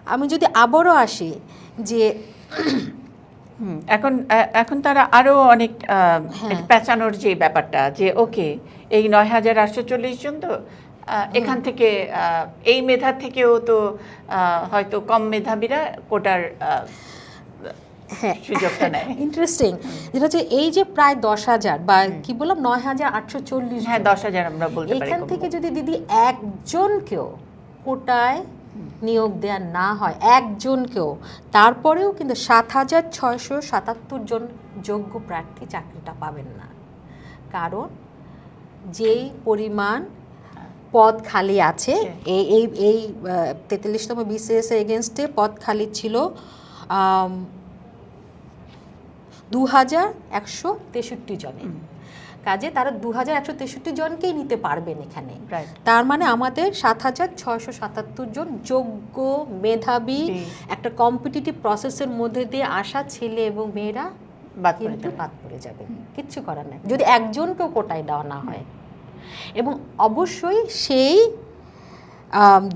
আমি যদি আবারও আসি যে এখন এখন তারা আরো অনেক পেঁচানোর যে ব্যাপারটা যে ওকে এই ৯,৮৪০ জন তো এখান থেকে এই মেধা থেকেও তো হয়তো কম মেধাবীরা কোটার হ্যাঁ সুযোগটা নেয়। ইন্টারেস্টিং, যেটা হচ্ছে এই যে প্রায় ১০,০০০ বা কি বললাম ৯,৮৪০, হ্যাঁ ১০,০০০ আমরা বলতে পারি। এখান থেকে যদি দিদি একজনকেও কোটায় নিয়োগ দেয়া না হয়, একজনকেও, তারপরেও কিন্তু ৭,৬৭৭ জন যোগ্য প্রার্থী চাকরিটা পাবেন না। কারণ যেই পরিমাণ পদ খালি আছে, এই এই এই ৪৩তম বিসিএস এগেনস্টে পদ খালি ছিল ২,১৬৩ জনে। কাজে তারা ২,১৬৩ জনকেই নিতে পারবেন এখানে। তার মানে আমাদের ৭,৬৭৭ জন যোগ্য মেধাবী একটা কম্পিটিটিভ প্রসেসের মধ্যে দিয়ে আসা ছেলে এবং মেয়েরা কিন্তু বাদ পড়ে যাবে, কিচ্ছু করার নাই যদি একজনকেও কোটায় দেওয়া না হয়। এবং অবশ্যই সেই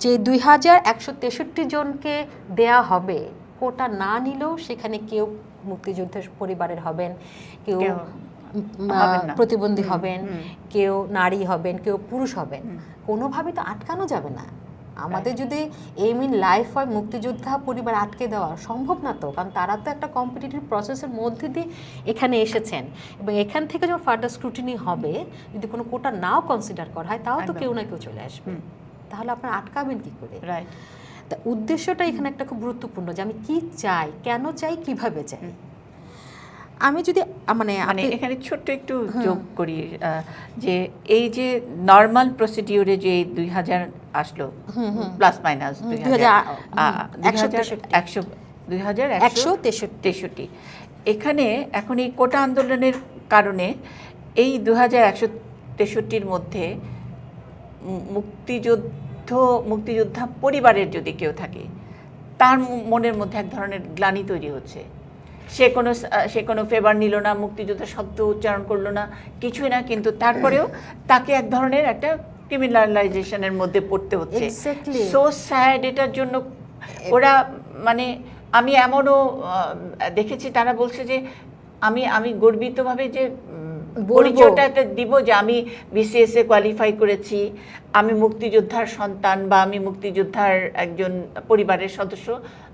যে ২,১৬৩ জনকে দেয়া হবে, কোটা না নিলেও সেখানে কেউ মুক্তিযোদ্ধার পরিবারের হবেন, কেউ প্রতিবন্ধী হবেন, কেউ নারী হবেন, কেউ পুরুষ হবেন, কোনোভাবে তো আটকানো যাবে না। আমাদের যদি এইম ইন লাইফ হয় মুক্তিযোদ্ধা পরিবার আটকে দেওয়া সম্ভব না তো, কারণ তারা তো একটা কম্পিটিটিভ প্রসেসের মধ্যে দিয়ে এখানে এসেছেন এবং এখান থেকে যখন ফার্দার স্ক্রুটিনি হবে, যদি কোনো কোটা নাও কনসিডার করা হয় তাও তো কেউ না কেউ চলে আসবে, তাহলে আপনারা আটকাবেন কি করে? তা উদ্দেশ্যটা এখানে একটা খুব গুরুত্বপূর্ণ, যে আমি কি চাই, কেন চাই, কিভাবে চাই। আমি যদি মানে এখানে ছোট্ট একটু যোগ করি যে এই যে নর্মাল প্রসিডিউরে যে ২,০০০ আসলো প্লাস মাইনাস ২,১৬৩, এখানে এখন এই কোটা আন্দোলনের কারণে এই ২,১৬৩-র মধ্যে মুক্তিযোদ্ধা পরিবারের যদি কেউ থাকে, তার মনের মধ্যে এক ধরনের গ্লানি তৈরি হচ্ছে। সে কোনো ফেভার নিল না, মুক্তিযোদ্ধা শব্দ উচ্চারণ করলো না, কিছুই না, কিন্তু তারপরেও তাকে এক ধরনের একটা ক্রিমিনালাইজেশনের মধ্যে পড়তে হচ্ছে। সো স্যাড এটার জন্য। ওরা মানে আমি এমনও দেখেছি তারা বলছে যে আমি গর্বিতভাবে যে পরিচয়টা দিব যে আমি বিসিএস এ কোয়ালিফাই করেছি, আমি মুক্তিযোদ্ধার সন্তান বা আমি মুক্তিযোদ্ধার একজন পরিবারের সদস্য,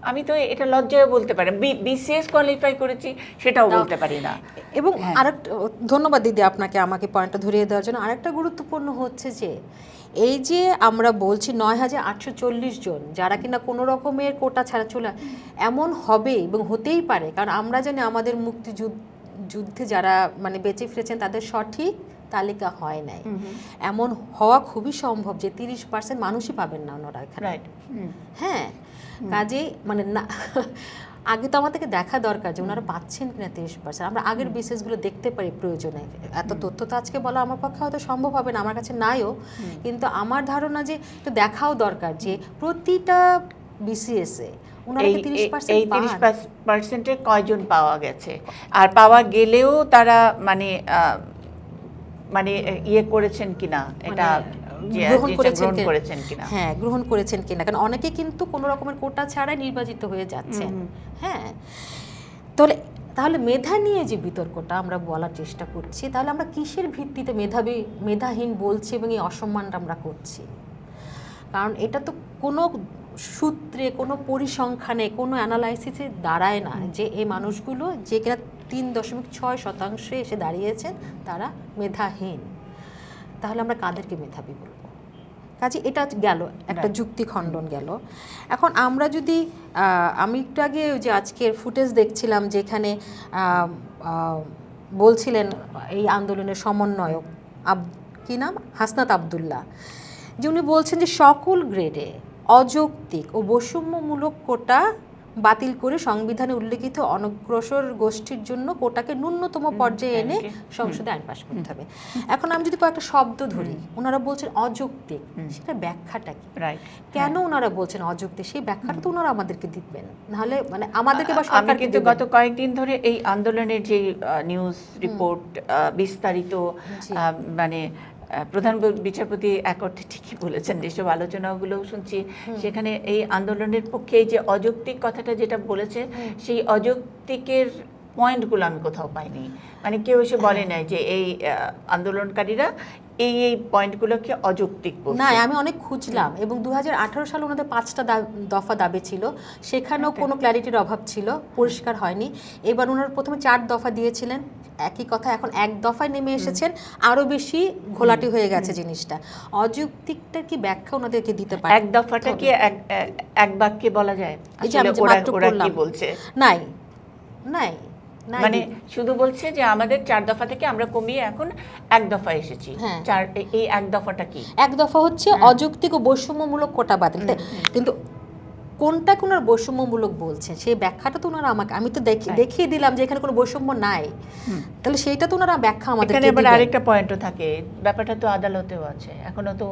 আমি তো এটা লজ্জায় বলতে পারি, বিসিএস কোয়ালিফাই করেছি সেটাও বলতে পারি না। এবং আরেকটা ধন্যবাদ দিদি আপনাকে আমাকে পয়েন্টটা ধরিয়ে দেওয়ার জন্য। আরেকটা গুরুত্বপূর্ণ হচ্ছে যে এই যে আমরা বলছি ৯,৮৪০ জন যারা কিনা কোনো রকমের কোটা ছাড়া চলে, এমন হবে এবং হতেই পারে, কারণ আমরা জানি আমাদের মুক্তিযুদ্ধে যারা মানে বেঁচে ফিরেছেন তাদের সঠিক তালিকা হয় নাই। এমন হওয়া খুবই সম্ভব যে ৩০% মানুষই পাবেন না ওনারা এখানে। হ্যাঁ, কাজে মানে না, আগে তো আমাদেরকে দেখা দরকার যে ওনারা পাচ্ছেন কিনা ৩০%। আমরা আগের বিসিএসগুলো দেখতে পারি প্রয়োজনে। এত তথ্য তো আজকে বলা আমার পক্ষে হয়তো সম্ভব হবে না, আমার কাছে নাইও, কিন্তু আমার ধারণা যে একটু দেখাও দরকার যে প্রতিটা বিসিএসে এই ৩০%-এর কয়জন পাওয়া গেছে, আর পাওয়া গেলেও তারা মানে ইয়ে করেছেন কিনা, এটা গ্রহণ করেছেন কিনা। হ্যাঁ, গ্রহণ করেছেন কিনা, কারণ অনেকে কিন্তু কোনো রকমের কোটা ছাড়াই নির্বাচিত হয়ে যাচ্ছেন। হ্যাঁ, তাহলে মেধা নিয়ে যে বিতর্কটা আমরা বলার চেষ্টা করছি, তাহলে আমরা কিসের ভিত্তিতে মেধাহীন বলছি এবং এই অসম্মানটা আমরা করছি? কারণ এটা তো কোনো সূত্রে, কোনো পরিসংখ্যানে, কোনো অ্যানালাইসিসে দাঁড়ায় না যে এই মানুষগুলো যে কিনা ৩.৬% এসে দাঁড়িয়েছেন তারা মেধাহীন। তাহলে আমরা কাদেরকে মেধাবী বলবো? কাজে এটা গেল একটা যুক্তি খণ্ডন গেল। এখন আমরা যদি আমি একটু আগে যে আজকের ফুটেজ দেখছিলাম যেখানে বলছিলেন এই আন্দোলনের সমন্বয়ক কি নাম, হাসনাত আবদুল্লাহ, যে উনি বলছেন যে সকল গ্রেডে অযৌক্তিক ও বৈষম্যমূলক কোটা বাতিল করে সংবিধানে উল্লেখিত অনগ্রসর গোষ্ঠীর জন্য কোটাকে ন্যূনতম পর্যায়ে এনে সংসদে আইন পাশ করতে হবে। এখন আমি যদি কয়েকটা শব্দ ধরি, ওনারা বলছেন অযৌক্তিক, সেটা ব্যাখ্যাটা কি, কেন ওনারা বলছেন অযৌক্তিক, সেই ব্যাখ্যাটা তো ওনারা আমাদেরকে দিবেন, নাহলে মানে আমাদেরকে বা সরকারকে। কিন্তু গত কয়েকদিন ধরে এই আন্দোলনের যে নিউজ রিপোর্ট বিস্তারিত মানে প্রধান বিচারপতি এক অর্থে ঠিকই বলেছেন, যেসব আলোচনাগুলো শুনছি সেখানে এই আন্দোলনের পক্ষে এই যে অযৌক্তিক কথাটা যেটা বলেছে, সেই অযৌক্তিকের পয়েন্টগুলো আমি কোথাও পাইনি। মানে কেউ এসে বলে নাই যে এই আন্দোলনকারীরা এই পয়েন্টগুলোকে অযৌক্তিক বলছে। না, আমি অনেক খুঁজলাম এবং 2018 সালে ওনাদের 5টা দফা দাবি ছিল, সেখানেও কোনো ক্ল্যারিটির অভাব ছিল, পরিষ্কার হয়নি। এবার ওনারা প্রথমে 4 দফা দিয়েছিলেন, একই কথা এখন 1 দফায় নেমে এসেছেন, আরো বেশি ঘোলাটি হয়ে গেছে জিনিসটা। অযৌক্তিকটা কি ব্যাখ্যা ওনাদেরকে দিতে পারে? এক দফাটা কি এক বাক্যে বলা যায়? এই যে আমি যে ওরা মাত্র ওরা কি বললাম। বলছে? নাই নাই নাই, মানে শুধু বলছে যে আমাদের 4 দফা থেকে আমরা কমিয়ে এখন 1 দফায় এসেছি। হ্যাঁ। এই 1 দফাটা কি? 1 দফা হচ্ছে অযৌক্তিক ও বৈষম্যমূলক কোটা বাতিল। কিন্তু কোনটা কোন বৈষম্যমূলক বলছেন সেই ব্যাখ্যাটা তো ওনারা আমাকে, আমি তো দেখিয়ে দিলাম যে এখানে কোনো বৈষম্য নাই, তাহলে সেইটা তো ওনারা ব্যাখ্যা আমাদের এখানে আবার আরেকটা পয়েন্টও থাকে, ব্যাপারটা তো আদালতেও আছে এখনো তো।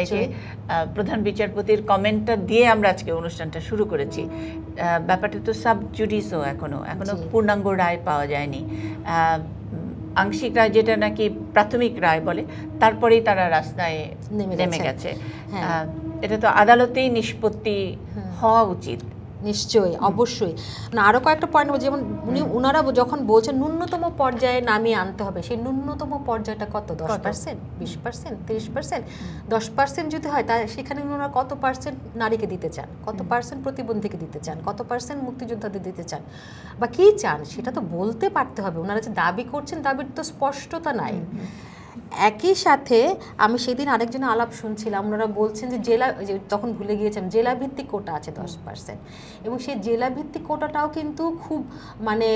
এই যে প্রধান বিচারপতির কমেন্টটা দিয়ে আমরা আজকে অনুষ্ঠানটা শুরু করেছি, ব্যাপারটা তো সাব জুডিসও এখনো পূর্ণাঙ্গ রায় পাওয়া যায়নি। আংশিক রায়, যেটা নাকি প্রাথমিক রায় বলে, তারপরেই তারা রাস্তায় নেমে গেছে। এটা তো আদালতেই নিষ্পত্তি হওয়া উচিত। নিশ্চয়ই, অবশ্যই। না, আরও কয়েকটা পয়েন্ট, যেমন ওনারা যখন বলছেন ন্যূনতম পর্যায়ে নামিয়ে আনতে হবে, সেই ন্যূনতম পর্যায়টা কত? 10%, 20%, 30%? 10% যদি হয় তা সেখানে ওনারা কত পার্সেন্ট নারীকে দিতে চান, কত পার্সেন্ট প্রতিবন্ধীকে দিতে চান, কত পার্সেন্ট মুক্তিযোদ্ধাদের দিতে চান, বা কী চান সেটা তো বলতে পারতে হবে। ওনারা যে দাবি করছেন, দাবির তো স্পষ্টতা নাই। একই সাথে আমি সেদিন আরেকজন আলাপ শুনছিলাম, ওনারা বলছেন যে তখন ভুলে গিয়েছিলাম, জেলা ভিত্তিক কোটা আছে 10%, এবং সেই জেলা ভিত্তিক কোটাটাও কিন্তু খুব মানে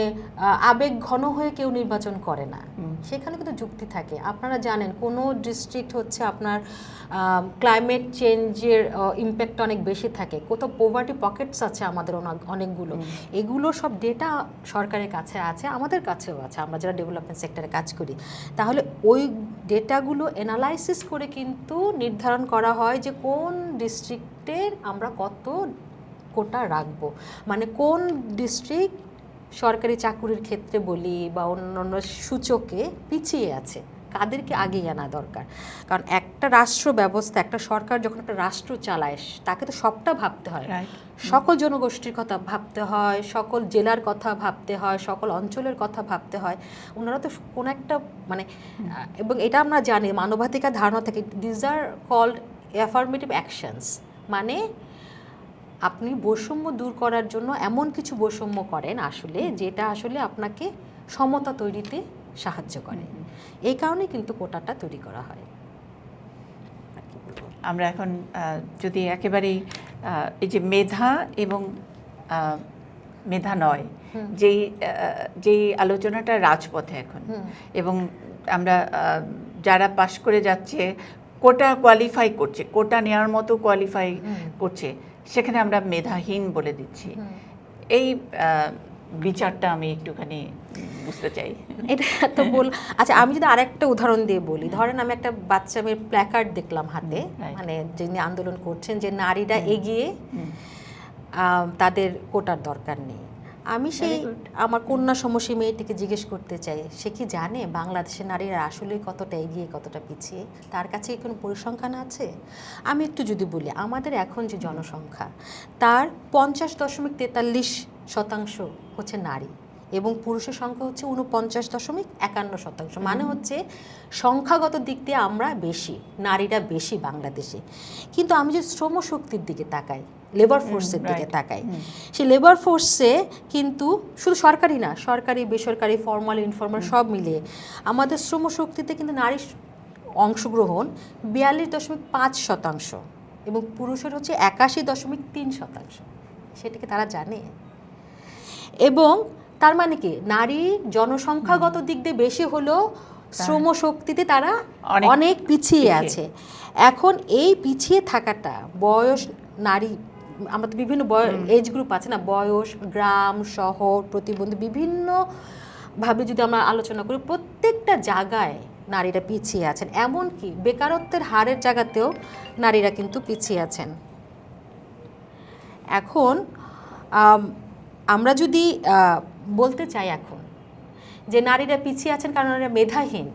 আবেগ ঘন হয়ে কেউ নির্বাচন করে না, সেখানে কিন্তু যুক্তি থাকে। আপনারা জানেন কোনো ডিস্ট্রিক্ট হচ্ছে আপনার ক্লাইমেট চেঞ্জের ইম্প্যাক্ট অনেক বেশি থাকে, কোথাও পোভার্টি পকেটস আছে আমাদের অনেকগুলো, এগুলো সব ডেটা সরকারের কাছে আছে, আমাদের কাছেও আছে, আমরা যারা ডেভেলপমেন্ট সেক্টরে কাজ করি। তাহলে ওই ডেটাগুলো অ্যানালাইসিস করে কিন্তু নির্ধারণ করা হয় যে কোন ডিস্ট্রিক্টের আমরা কত কোটা রাখবো, মানে কোন ডিস্ট্রিক্ট সরকারি চাকুরির ক্ষেত্রে বলি বা অন্যান্য সূচকে পিছিয়ে আছে, কাদেরকে আগিয়ে আনা দরকার। কারণ একটা রাষ্ট্র ব্যবস্থা, একটা সরকার যখন একটা রাষ্ট্র চালায়, তাকে তো সবটা ভাবতে হয়, সকল জনগোষ্ঠীর কথা ভাবতে হয়, সকল জেলার কথা ভাবতে হয়, সকল অঞ্চলের কথা ভাবতে হয়। ওনারা তো কোনো একটা মানে, এবং এটা আমরা জানি মানবাধিকার ধারণা থেকে, this are called affirmative actions, মানে আপনি বৈষম্য দূর করার জন্য এমন কিছু বৈষম্য করেন আসলে যেটা আসলে আপনাকে সমতা তৈরিতে সাহায্য করে। এই কারণে কিন্তু কোটাটা তৈরি করা হয়। আমরা এখন যদি একেবারেই এই যে মেধা এবং মেধা নয়, যেই আলোচনাটা রাজপথে এখন, এবং আমরা যারা পাশ করে যাচ্ছে, কোটা কোয়ালিফাই করছে, কোটা নেওয়ার মতো কোয়ালিফাই করছে, সেখানে আমরা মেধাহীন বলে দিচ্ছি। এই বিচারটা আমি একটুখানি বুঝতে চাই। এটা তো আচ্ছা, আমি যদি আরেকটা উদাহরণ দিয়ে বলি, ধরেন আমি একটা বাচ্চা মেয়ের প্ল্যাকার্ড দেখলাম হাতে, মানে যিনি আন্দোলন করছেন যে নারীরা এগিয়ে, তাদের কোটার দরকার নেই। আমি সেই আমার কন্যা সমসী মেয়েটিকে জিজ্ঞেস করতে চাই, সে কি জানে বাংলাদেশের নারীরা আসলে কতটা এগিয়ে কতটা পিছিয়ে? তার কাছে কোনো পরিসংখ্যান আছে? আমি একটু যদি বলি, আমাদের এখন যে জনসংখ্যা, তার 50.43% হচ্ছে নারী, এবং পুরুষের সংখ্যা হচ্ছে 49.51%। মানে হচ্ছে সংখ্যাগত দিক দিয়ে আমরা বেশি, নারীরা বেশি বাংলাদেশে। কিন্তু আমি যে শ্রমশক্তির দিকে তাকাই, লেবার ফোর্সের দিকে তাকাই, সেই লেবার ফোর্সে কিন্তু শুধু সরকারি না, সরকারি বেসরকারি ফর্মাল ইনফর্মাল সব মিলিয়ে আমাদের শ্রমশক্তিতে কিন্তু নারীর অংশগ্রহণ 42.5%, এবং পুরুষের হচ্ছে 81.3%। সেটাকে তারা জানে? এবং তার মানে কি, নারী জনসংখ্যাগত দিক দিয়ে বেশি হলেও শ্রমশক্তিতে তারা অনেক পিছিয়ে আছে। এখন এই পিছিয়ে থাকাটা বয়স, নারী, আমরা তো বিভিন্ন এজ গ্রুপ আছে না, বয়স, গ্রাম, শহর, প্রতিবন্ধী, বিভিন্নভাবে যদি আমরা আলোচনা করি, প্রত্যেকটা জায়গায় নারীরা পিছিয়ে আছেন। এমনকি বেকারত্বের হারের জায়গাতেও নারীরা কিন্তু পিছিয়ে আছেন। এখন আমরা যদি বলতে চাই এখন যে নারীরা পিছিয়ে আছেন কারণ নারীরা মেধাহীন,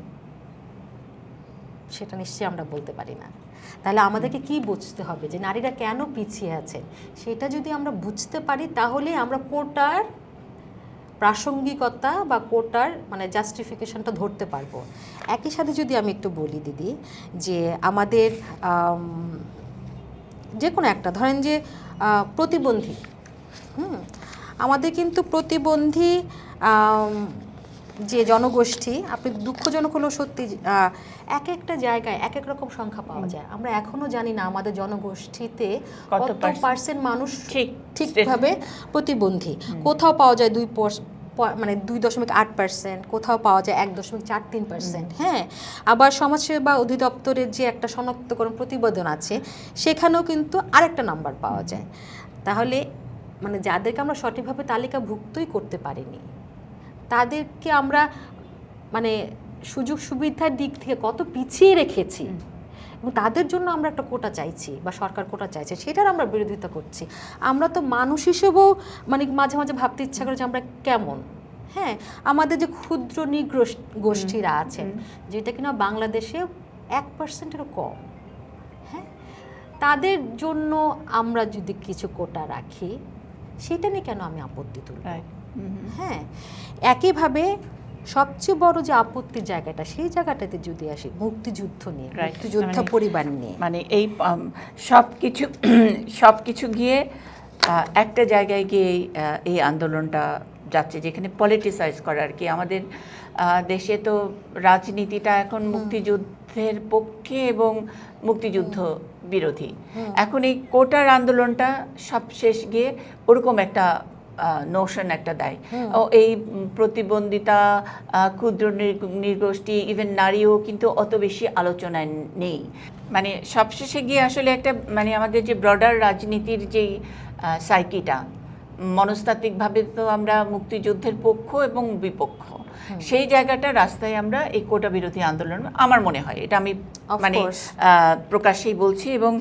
সেটা নিশ্চয়ই আমরা বলতে পারি না। তাহলে আমাদেরকে কি বুঝতে হবে যে নারীরা কেন পিছিয়ে আছেন, সেটা যদি আমরা বুঝতে পারি তাহলে আমরা কোটার প্রাসঙ্গিকতা বা কোটার মানে জাস্টিফিকেশনটা ধরতে পারবো। একই সাথে যদি আমি একটু বলি দিদি, যে আমাদের যে কোনো একটা ধরেন যে প্রতিবন্ধী, আমাদের কিন্তু প্রতিবন্ধী যে জনগোষ্ঠী, আপনি দুঃখজনক হলেও সত্যি এক একটা জায়গায় এক এক রকম সংখ্যা পাওয়া যায়। আমরা এখনো জানি না আমাদের জনগোষ্ঠীতে কত পার্সেন্ট মানুষ ঠিকভাবে প্রতিবন্ধী। কোথাও পাওয়া যায় 2.8%, কোথাও পাওয়া যায় 1.43%। হ্যাঁ, আবার সমাজসেবা অধিদপ্তরের যে একটা শনাক্তকরণ প্রতিবেদন আছে সেখানেও কিন্তু আরেকটা নাম্বার পাওয়া যায়। তাহলে মানে যাদেরকে আমরা সঠিকভাবে তালিকাভুক্তই করতে পারিনি, তাদেরকে আমরা মানে সুযোগ সুবিধার দিক থেকে কত পিছিয়ে রেখেছি, এবং তাদের জন্য আমরা একটা কোটা চাইছি বা সরকার কোটা চাইছে, সেটার আমরা বিরোধিতা করছি। আমরা তো মানুষ হিসেবেও মানে মাঝে মাঝে ভাবতে ইচ্ছা করে যে আমরা কেমন। হ্যাঁ, আমাদের যে ক্ষুদ্র গোষ্ঠীরা আছেন, যেটা কিনা বাংলাদেশে 1%-এরও কম, হ্যাঁ, তাদের জন্য আমরা যদি কিছু কোটা রাখি, সেটা নিয়ে কেন আমি আপত্তি তুলব? হ্যাঁ, একইভাবে সবচেয়ে বড় যে আপত্তির জায়গাটা, সেই জায়গাটাতে যদি আসি মুক্তিযুদ্ধ নিয়ে, মুক্তিযোদ্ধা পরিবার নিয়ে, মানে এই সব কিছু গিয়ে একটা জায়গায় গিয়ে এই আন্দোলনটা যাচ্ছে, যেখানে পলিটিসাইজ করা আর কি। আমাদের দেশে তো রাজনীতিটা এখন মুক্তিযুদ্ধের পক্ষে এবং মুক্তিযুদ্ধ বিরোধী। এখন এই কোটার আন্দোলনটা সব শেষ গিয়ে ওরকম একটা নোশন একটা দেয়। এই প্রতিবন্ধিতা, ক্ষুদ্র নৃগোষ্ঠী, ইভেন নারীও কিন্তু অত বেশি আলোচনায় নেই। মানে সবশেষে গিয়ে আসলে একটা মানে আমাদের যে ব্রডার রাজনীতির যেই সাইকিটা, মনস্তাত্ত্বিকভাবে তো আমরা মুক্তিযুদ্ধের পক্ষ এবং বিপক্ষ, সেই জায়গাটা রাস্তায় আমরা এই কোটা বিরোধী আন্দোলন, আমার মনে হয় এটা আমি মানে প্রকাশ্যেই বলছি। এবং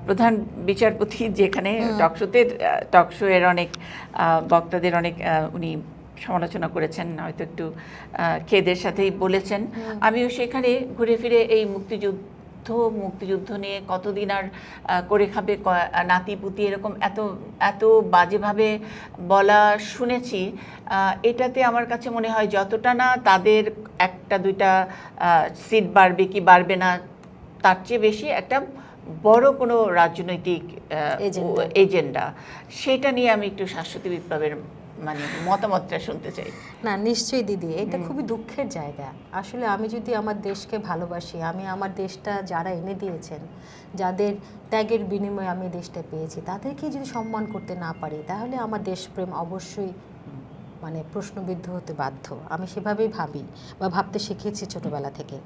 প্রধান বিচারপতি যেখানে টকশো এর অনেক বক্তাদের অনেক উনি সমালোচনা করেছেন, হয়তো একটু খেদের সাথেই বলেছেন। আমিও সেখানে ঘুরে ফিরে এই মুক্তিযুদ্ধ নিয়ে কতদিন আর করে খাবে নাতিপুতি, এরকম এত বাজেভাবে বলা শুনেছি। এটাতে আমার কাছে মনে হয় যতটা না তাদের একটা দুইটা সিট বাড়বে কি বাড়বে না, তার চেয়ে বেশি একটা বড় কোনো রাজনৈতিক এজেন্ডা, সেটা নিয়ে আমি একটু শাশ্বতী বিপ্লবের মানে মতামতটা শুনতে চাই। না, নিশ্চয়ই দিদি, এটা খুবই দুঃখের জায়গা। আসলে আমি যদি আমার দেশকে ভালোবাসি, আমি আমার দেশটা যারা এনে দিয়েছেন, যাদের ত্যাগের বিনিময়ে আমি দেশটা পেয়েছি, তাদেরকে যদি সম্মান করতে না পারি, তাহলে আমার দেশপ্রেম অবশ্যই মানে প্রশ্নবিদ্ধ হতে বাধ্য। আমি সেভাবেই ভাবি বা ভাবতে শিখেছি ছোটবেলা থেকে।